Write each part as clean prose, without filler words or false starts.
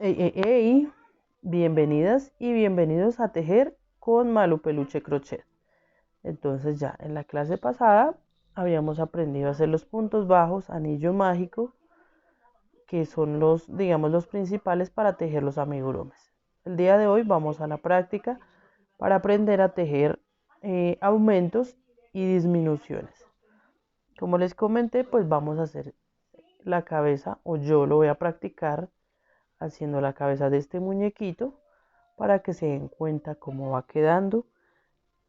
Hey, hey, hey, bienvenidas y bienvenidos a Tejer con Malu Peluche Crochet. Entonces ya en la clase pasada habíamos aprendido a hacer los puntos bajos, anillo mágico, que son digamos, los principales para tejer los amigurumis. El día de hoy vamos a la práctica para aprender a tejer aumentos y disminuciones. Como les comenté, pues vamos a hacer la cabeza, o yo lo voy a practicar haciendo la cabeza de este muñequito para que se den cuenta cómo va quedando.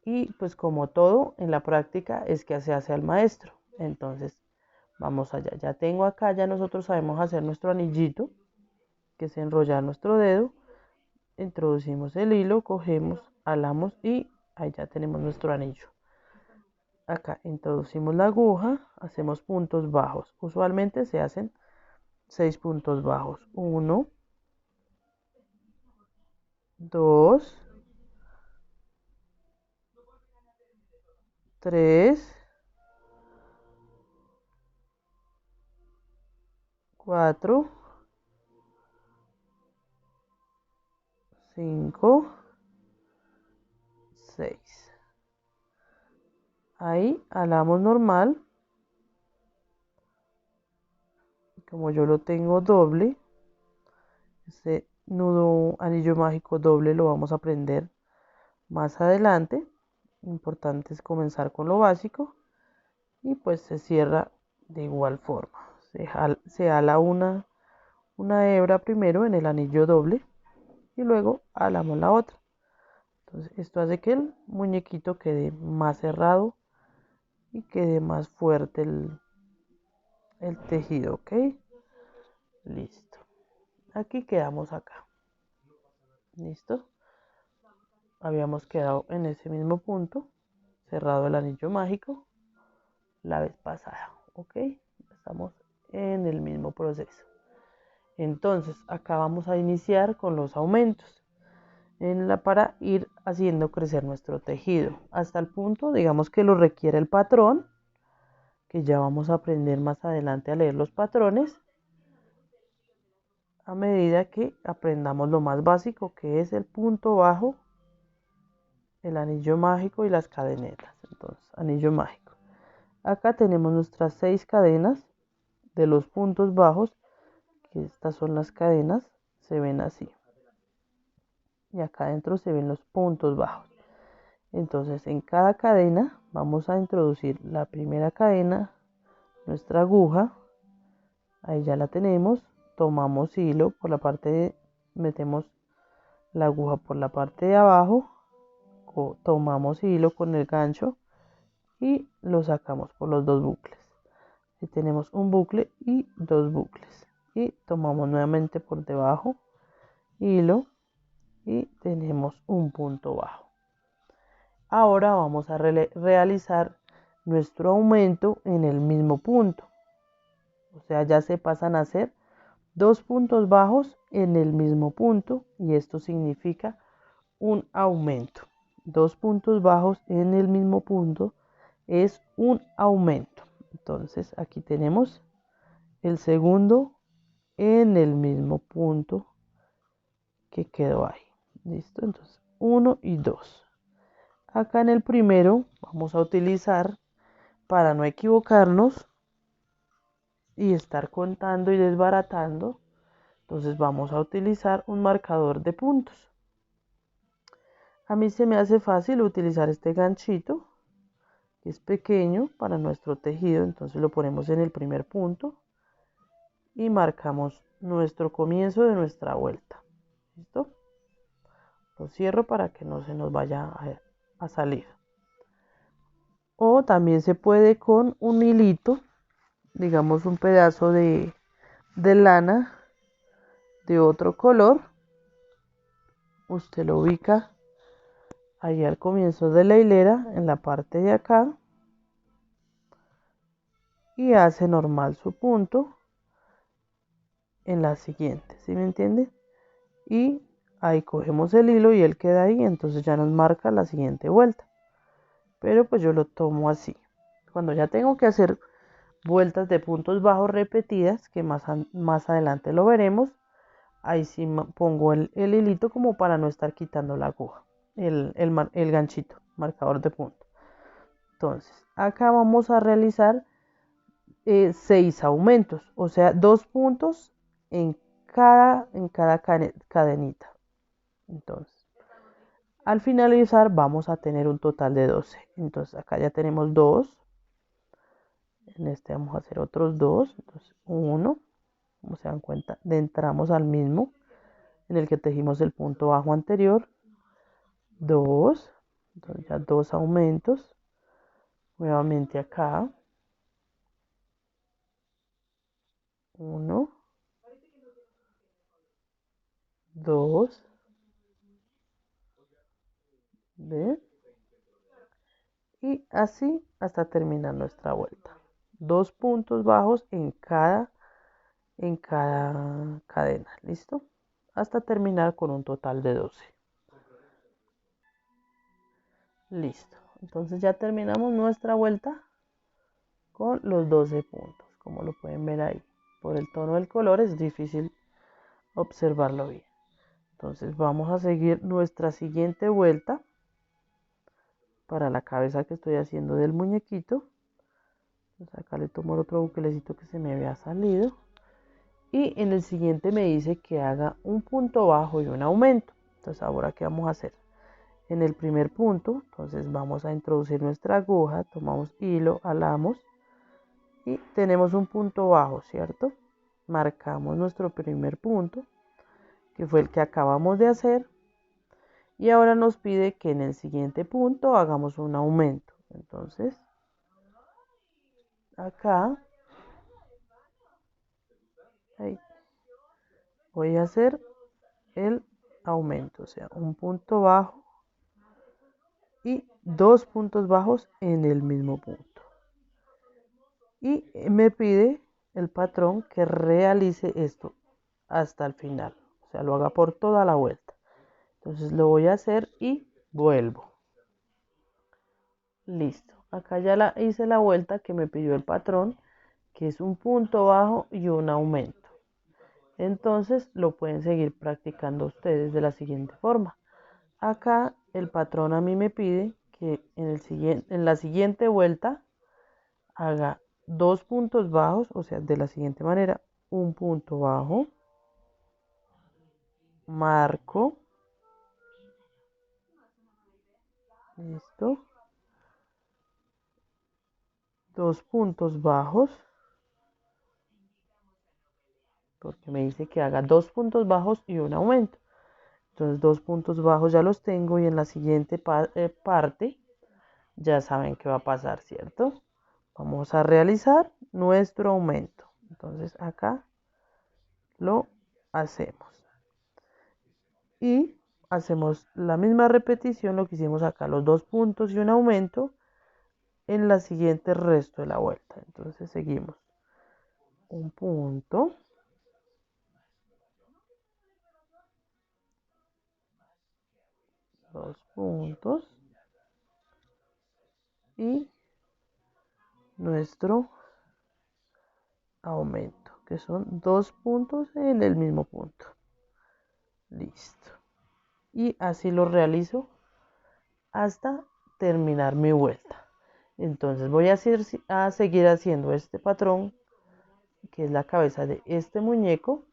Y pues como todo en la práctica es que se hace al maestro. Entonces vamos allá. Ya tengo acá, ya nosotros sabemos hacer nuestro anillito, que es enrollar nuestro dedo. Introducimos el hilo, cogemos, alamos y ahí ya tenemos nuestro anillo. Acá introducimos la aguja, hacemos puntos bajos. Usualmente se hacen 6 puntos bajos. 1, 2, 3, 4, 5, 6. Ahí alamos normal. Como yo lo tengo doble, este nudo anillo mágico doble lo vamos a aprender más adelante. Importante es comenzar con lo básico y pues se cierra de igual forma. Se ala una hebra primero en el anillo doble y luego alamos la otra. Entonces esto hace que el muñequito quede más cerrado y quede más fuerte el tejido, ¿ok? Listo. Aquí quedamos acá. ¿Listo? Habíamos quedado en ese mismo punto, cerrado el anillo mágico la vez pasada, ¿ok? Estamos en el mismo proceso. Entonces, acá vamos a iniciar con los aumentos para ir haciendo crecer nuestro tejido hasta el punto, digamos, que lo requiere el patrón, que ya vamos a aprender más adelante a leer los patrones a medida que aprendamos lo más básico, que es el punto bajo, el anillo mágico y las cadenetas. Entonces, anillo mágico. Acá tenemos nuestras 6 cadenas de los puntos bajos, que estas son las cadenas, se ven así. Y acá adentro se ven los puntos bajos. Entonces, en cada cadena vamos a introducir la primera cadena, nuestra aguja, ahí ya la tenemos, tomamos hilo por la parte metemos la aguja por la parte de abajo, tomamos hilo con el gancho y lo sacamos por los dos bucles. Y tenemos un bucle y dos bucles. Y tomamos nuevamente por debajo hilo y tenemos un punto bajo. Ahora vamos a realizar nuestro aumento en el mismo punto. O sea, ya se pasan a hacer 2 puntos bajos en el mismo punto y esto significa un aumento. 2 puntos bajos en el mismo punto es un aumento. Entonces aquí tenemos el segundo en el mismo punto que quedó ahí. ¿Listo? Entonces 1 y 2. Acá en el primero vamos a utilizar, para no equivocarnos y estar contando y desbaratando, entonces vamos a utilizar un marcador de puntos. A mí se me hace fácil utilizar este ganchito, que es pequeño para nuestro tejido, entonces lo ponemos en el primer punto y marcamos nuestro comienzo de nuestra vuelta. ¿Listo? Lo cierro para que no se nos vaya a salir. O también se puede con un hilito, digamos un pedazo de lana de otro color. Usted lo ubica ahí al comienzo de la hilera, en la parte de acá, y hace normal su punto en la siguiente, ¿sí me entiende? Y ahí cogemos el hilo y él queda ahí, entonces ya nos marca la siguiente vuelta. Pero pues yo lo tomo así. Cuando ya tengo que hacer vueltas de puntos bajos repetidas, que más adelante lo veremos, ahí sí pongo el hilito como para no estar quitando la aguja, el ganchito, marcador de punto. Entonces, acá vamos a realizar 6 aumentos, o sea, 2 puntos en cada cadenita. Entonces, al finalizar vamos a tener un total de 12. Entonces, acá ya tenemos 2. En este vamos a hacer otros 2. Entonces, 1. Como se dan cuenta, entramos al mismo en el que tejimos el punto bajo anterior. 2. Entonces, ya 2 aumentos. Nuevamente acá. 1, 2. ¿Ve? Y así hasta terminar nuestra vuelta. 2 puntos bajos en cada cadena. ¿Listo? Hasta terminar con un total de 12. Listo. Entonces ya terminamos nuestra vuelta con los 12 puntos. Como lo pueden ver ahí. Por el tono del color es difícil observarlo bien. Entonces vamos a seguir nuestra siguiente vuelta para la cabeza que estoy haciendo del muñequito. Entonces acá le tomo el otro buclecito que se me había salido. Y en el siguiente me dice que haga un punto bajo y un aumento. Entonces ahora, ¿qué vamos a hacer? En el primer punto, entonces vamos a introducir nuestra aguja, tomamos hilo, alamos y tenemos un punto bajo, ¿cierto? Marcamos nuestro primer punto, que fue el que acabamos de hacer. Y ahora nos pide que en el siguiente punto hagamos un aumento. Entonces, acá ahí, voy a hacer el aumento, o sea, un punto bajo y 2 puntos bajos en el mismo punto. Y me pide el patrón que realice esto hasta el final, o sea, lo haga por toda la vuelta. Entonces lo voy a hacer y vuelvo. Listo. Acá ya hice la vuelta que me pidió el patrón, que es un punto bajo y un aumento. Entonces lo pueden seguir practicando ustedes de la siguiente forma. Acá el patrón a mí me pide que en la siguiente vuelta haga 2 puntos bajos, o sea, de la siguiente manera: un punto bajo, marco, listo, 2 puntos bajos, porque me dice que haga 2 puntos bajos y un aumento. Entonces 2 puntos bajos ya los tengo y en la siguiente parte ya saben qué va a pasar, ¿cierto? Vamos a realizar nuestro aumento. Entonces acá lo hacemos. Y hacemos la misma repetición, lo que hicimos acá, los 2 puntos y un aumento en la siguiente resto de la vuelta. Entonces seguimos. Un punto. 2 puntos. Y nuestro aumento, que son 2 puntos en el mismo punto. Listo. Y así lo realizo hasta terminar mi vuelta. Entonces voy a seguir haciendo este patrón, que es la cabeza de este muñeco,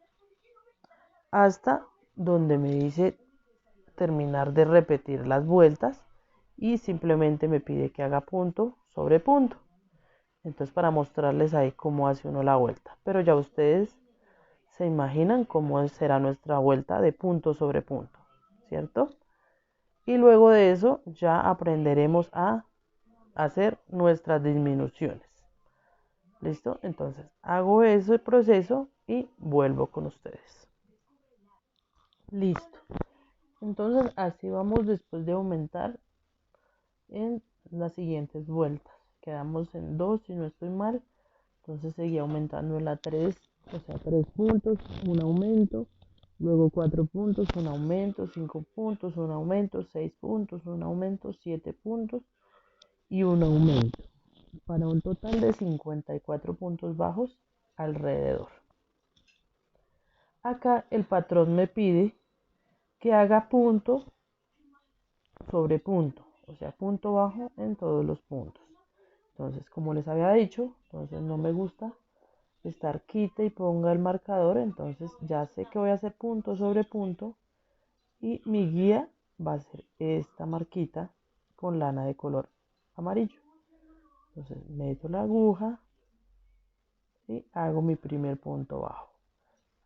hasta donde me dice terminar de repetir las vueltas y simplemente me pide que haga punto sobre punto. Entonces, para mostrarles ahí cómo hace uno la vuelta, pero ya ustedes se imaginan cómo será nuestra vuelta de punto sobre punto, ¿cierto? Y luego de eso ya aprenderemos a hacer nuestras disminuciones. ¿Listo? Entonces hago ese proceso y vuelvo con ustedes. Listo. Entonces así vamos después de aumentar en las siguientes vueltas. Quedamos en 2 si no estoy mal. Entonces seguí aumentando en la 3, o sea, 3 puntos, un aumento. Luego 4 puntos, un aumento, 5 puntos, un aumento, 6 puntos, un aumento, 7 puntos y un aumento, para un total de 54 puntos bajos alrededor. Acá el patrón me pide que haga punto sobre punto, o sea, punto bajo en todos los puntos. Entonces, como les había dicho, entonces no me gusta estar quite y ponga el marcador, entonces ya sé que voy a hacer punto sobre punto y mi guía va a ser esta marquita con lana de color amarillo. Entonces meto la aguja y hago mi primer punto bajo.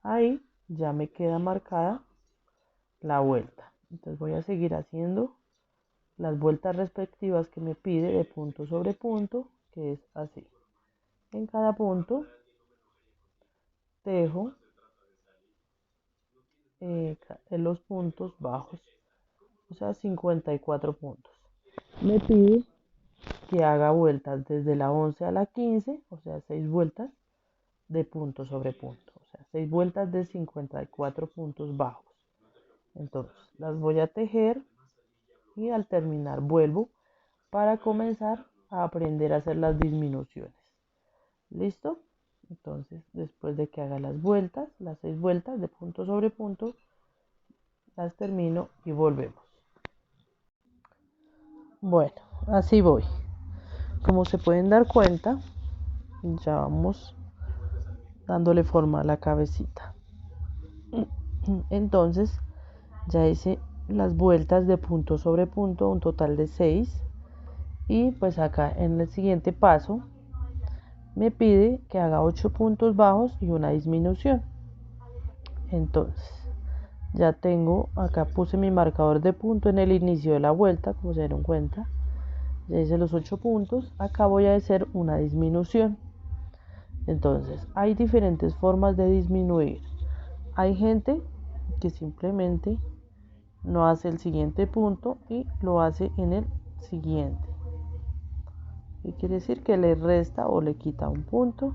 Ahí ya me queda marcada la vuelta. Entonces voy a seguir haciendo las vueltas respectivas que me pide de punto sobre punto, que es así. En cada punto tejo en los puntos bajos, o sea 54 puntos. Me pide que haga vueltas desde la 11 a la 15, o sea 6 vueltas de punto sobre punto, o sea 6 vueltas de 54 puntos bajos. Entonces las voy a tejer y al terminar vuelvo para comenzar a aprender a hacer las disminuciones. ¿Listo? Entonces después de que haga las vueltas, las 6 vueltas de punto sobre punto, las termino y volvemos. Bueno, así voy. Como se pueden dar cuenta, ya vamos dándole forma a la cabecita. Entonces ya hice las vueltas de punto sobre punto, un total de 6. Y pues acá en el siguiente paso me pide que haga 8 puntos bajos y una disminución. Entonces ya tengo, acá puse mi marcador de punto en el inicio de la vuelta, como se dieron cuenta. Ya hice los 8 puntos, acá voy a hacer una disminución. Entonces hay diferentes formas de disminuir. Hay gente que simplemente no hace el siguiente punto y lo hace en el siguiente. Y quiere decir que le resta o le quita un punto.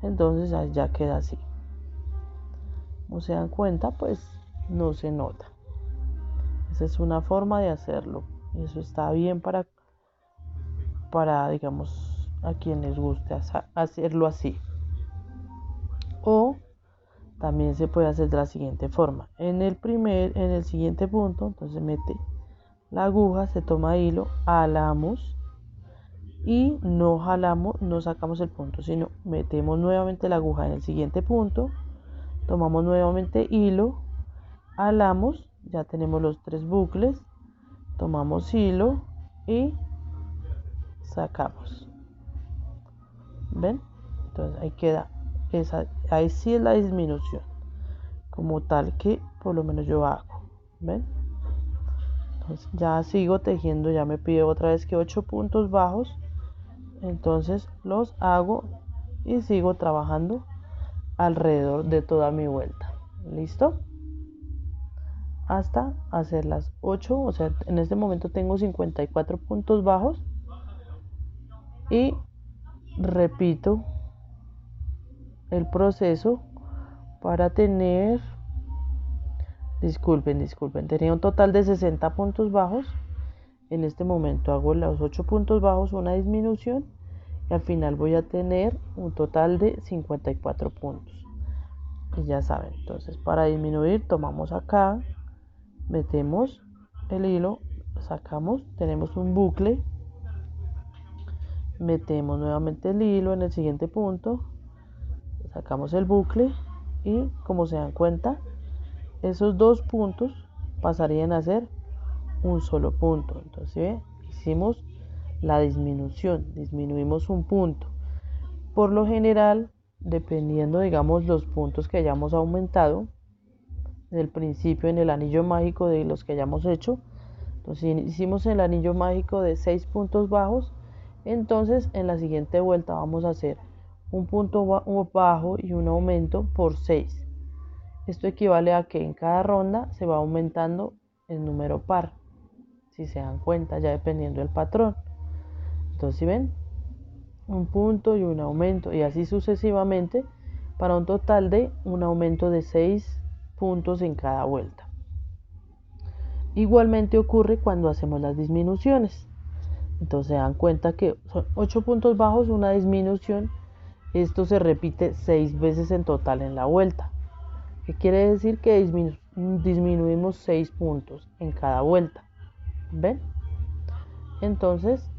Entonces ya queda así. Como se dan cuenta, pues no se nota. Esa es una forma de hacerlo. Eso está bien para digamos, a quien les guste hacerlo así. O también se puede hacer de la siguiente forma. En el siguiente punto, entonces mete la aguja, se toma hilo, jalamos y no jalamos, no sacamos el punto, sino metemos nuevamente la aguja en el siguiente punto, tomamos nuevamente hilo, jalamos, ya tenemos los 3 bucles, tomamos hilo y sacamos. ¿Ven? Entonces ahí queda ahí sí es la disminución como tal que por lo menos yo hago. ¿Ven? Entonces ya sigo tejiendo, ya me pide otra vez que 8 puntos bajos, entonces los hago y sigo trabajando alrededor de toda mi vuelta. ¿Listo? Hasta hacer las 8, o sea, en este momento tengo 54 puntos bajos y repito el proceso para tener, disculpen, tenía un total de 60 puntos bajos. En este momento hago los 8 puntos bajos, una disminución y al final voy a tener un total de 54 puntos. Y ya saben, entonces para disminuir tomamos acá, metemos el hilo, sacamos, tenemos un bucle, metemos nuevamente el hilo en el siguiente punto, sacamos el bucle y como se dan cuenta, esos 2 puntos pasarían a ser un solo punto. Entonces ¿ve? Hicimos la disminución, disminuimos un punto. Por lo general, dependiendo digamos los puntos que hayamos aumentado del principio en el anillo mágico de los que hayamos hecho, entonces hicimos el anillo mágico de 6 puntos bajos, entonces en la siguiente vuelta vamos a hacer un punto bajo y un aumento por 6. Esto equivale a que en cada ronda se va aumentando el número par, si se dan cuenta, ya dependiendo del patrón. Entonces, ¿sí ven? Un punto y un aumento, y así sucesivamente, para un total de un aumento de 6 puntos en cada vuelta. Igualmente ocurre cuando hacemos las disminuciones. Entonces se dan cuenta que son 8 puntos bajos, una disminución. Esto se repite 6 veces en total en la vuelta. ¿Qué quiere decir? Que disminuimos 6 puntos en cada vuelta. ¿Ven? Entonces,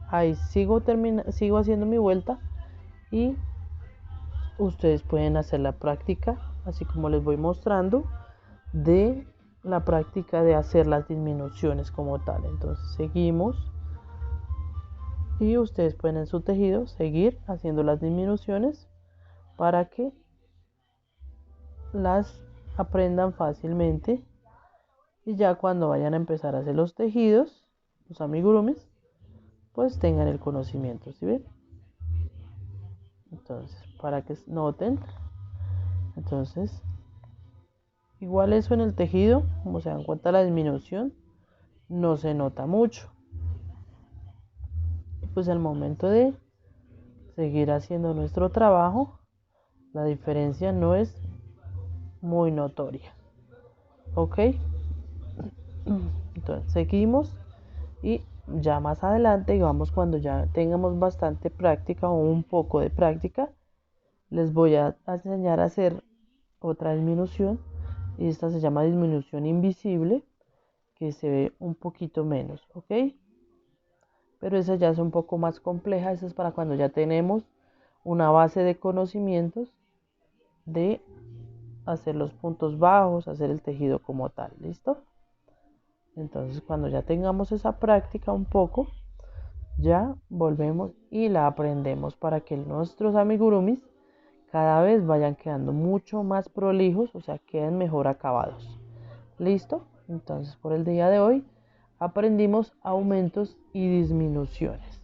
ahí sigo haciendo mi vuelta y ustedes pueden hacer la práctica, así como les voy mostrando, de la práctica de hacer las disminuciones como tal. Entonces, seguimos y ustedes pueden en su tejido seguir haciendo las disminuciones para que las aprendan fácilmente y ya cuando vayan a empezar a hacer los tejidos, los amigurumis, pues tengan el conocimiento, ¿sí ven? Entonces, para que noten, entonces, igual eso en el tejido, como se dan cuenta, la disminución no se nota mucho. Y pues al momento de seguir haciendo nuestro trabajo, la diferencia no es muy notoria. ¿Ok? Entonces seguimos y ya más adelante, digamos cuando ya tengamos bastante práctica o un poco de práctica, les voy a enseñar a hacer otra disminución y esta se llama disminución invisible, que se ve un poquito menos, ¿ok? Pero esa ya es un poco más compleja, esa es para cuando ya tenemos una base de conocimientos de hacer los puntos bajos, hacer el tejido como tal, ¿listo? Entonces cuando ya tengamos esa práctica un poco, ya volvemos y la aprendemos para que nuestros amigurumis cada vez vayan quedando mucho más prolijos, o sea, queden mejor acabados. ¿Listo? Entonces por el día de hoy aprendimos aumentos y disminuciones.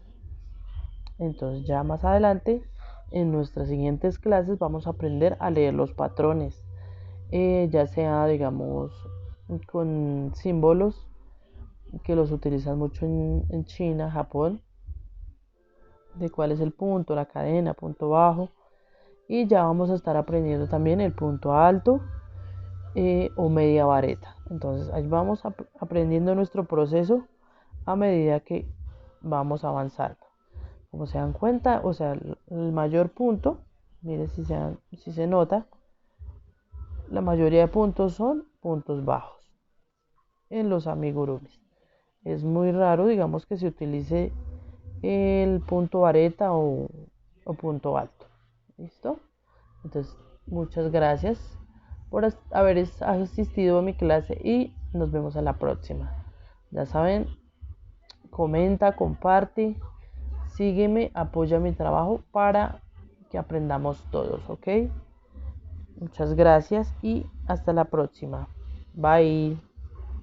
Entonces ya más adelante en nuestras siguientes clases vamos a aprender a leer los patrones, ya sea digamos con símbolos que los utilizan mucho en China, Japón, de cuál es el punto, la cadena, punto bajo, y ya vamos a estar aprendiendo también el punto alto o media vareta. Entonces ahí vamos aprendiendo nuestro proceso a medida que vamos avanzando. Como se dan cuenta, o sea, el mayor punto, miren si se nota, la mayoría de puntos son puntos bajos en los amigurumis. Es muy raro, digamos, que se utilice el punto vareta o punto alto. ¿Listo? Entonces, muchas gracias por haber asistido a mi clase y nos vemos a la próxima. Ya saben, comenta, comparte, sígueme, apoya mi trabajo para que aprendamos todos, ¿ok? Muchas gracias y hasta la próxima. Bye.